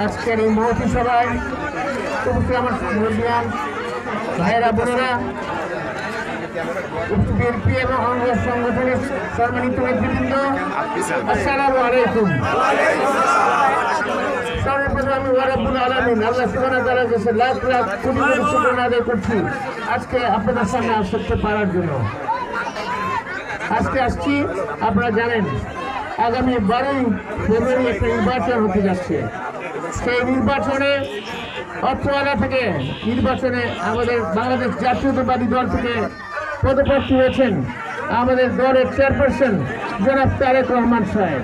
আজকের এই মহতী সভায় আমার মুরব্বিয়ান ভাইয়েরা বোনেরা, বিএনপি এবং কংগ্রেস সংগঠনের সম্মানিত নেতৃবৃন্দ, আসসালামু আলাইকুম। সর্বপ্রথম আমি রব্বুল আলামিন আল্লাহ সুবহানাহু ওয়া তাআলার কাছে লাখ লাখ কোটি কোটি শুকর আদায় করছি আজকে আপনাদের সামনে আসতে পারার জন্য। আজকে আসছি, আপনারা জানেন আগামী 12ই ফেব্রুয়ারি একটা নির্বাচন হতে যাচ্ছে। সেই নির্বাচনে অর্থওয়ালা থেকে নির্বাচনে আমাদের বাংলাদেশ জাতীয়তাবাদী দল থেকে পদপ্রার্থী হয়েছেন আমাদের দলের চেয়ারপারসন জনাব তারেক রহমান সাহেব।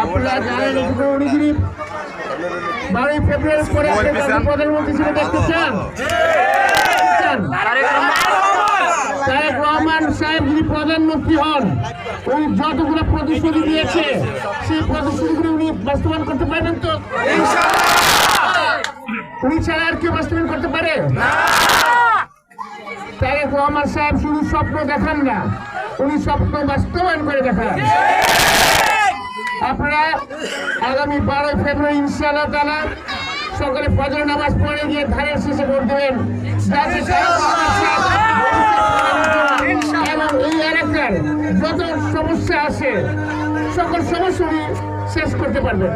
আপনারা জানেন উনি 12ই ফেব্রুয়ারি পরে প্রধানমন্ত্রী হিসেবে দেখতে চান। তারেক রহমান সাহেব যদি প্রধানমন্ত্রী হন, উনি যতগুলো প্রতিশ্রুতি দিয়েছে সেই প্রতিশ্রুতিগুলো উনি বাস্তবায়ন করতে পারবেন তো? উনি ছাড়া আর কেউ বাস্তবায়ন করতে পারে? তারেক রহমান সাহেব শুধু স্বপ্ন দেখান না, উনি স্বপ্ন বাস্তবায়ন করে দেখান। আপনারা আগামী 12ই ফেব্রুয়ারি ইনশাআল্লাহ তাআলা সকালে ফজর নামাজ পড়ে গিয়ে ধানের শেষে ভোট দেবেন, এবং এই এলাকার যত সমস্যা আছে সকল সমস্যা উনি শেষ করতে পারবেন।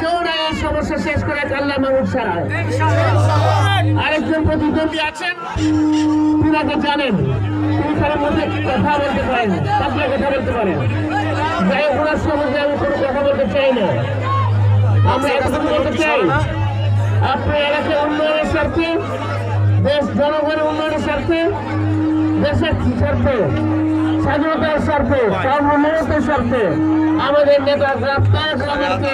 কেউ না এই সমস্যা শেষ করে আল্লাহ মাহমুদ ছাড়া। আরেকজন প্রতিদ্বন্দ্বী আছেন, তিনাকে জানেন, তিনি তার মধ্যে কথা বলতে পারেন, পাতলা কথা বলতে পারেন। যাই হোক, ওনার সম্বন্ধে আমি কোনো কথা বলতে চাই না। আমরা এতটুকু বলতে চাই, আপনার এলাকার উন্নয়নের স্বার্থে, দেশ জনগণের উন্নয়নের স্বার্থে, দেশের স্বার্থে, স্বাধীনতার স্বার্থে, সার্বভৌমত্বের স্বার্থে আমাদের নেতা তারেক রহমানকে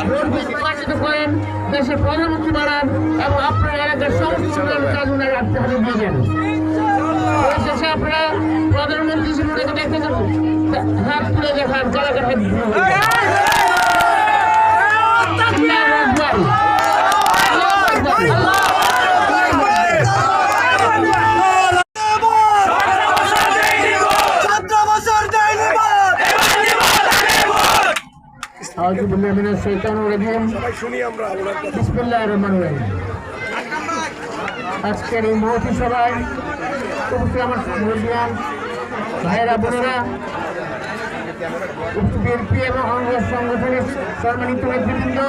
ভোট দিয়ে নির্বাচিত করেন, দেশের প্রধানমন্ত্রী বানান এবং আপনার এলাকার সমস্ত কাজ উনার হাতে দিয়েছেন। শেষে আপনারা প্রধানমন্ত্রী হিসেবে দেখতে হাত তুলে দেখান, জায়গাটা হাত আজকের এই মহতী সভায় আমার মুরব্বিয়ান ভাইয়েরা বোনেরা, বিএনপি এবং কংগ্রেস সংগঠনের সম্মানিত নেতৃবৃন্দ,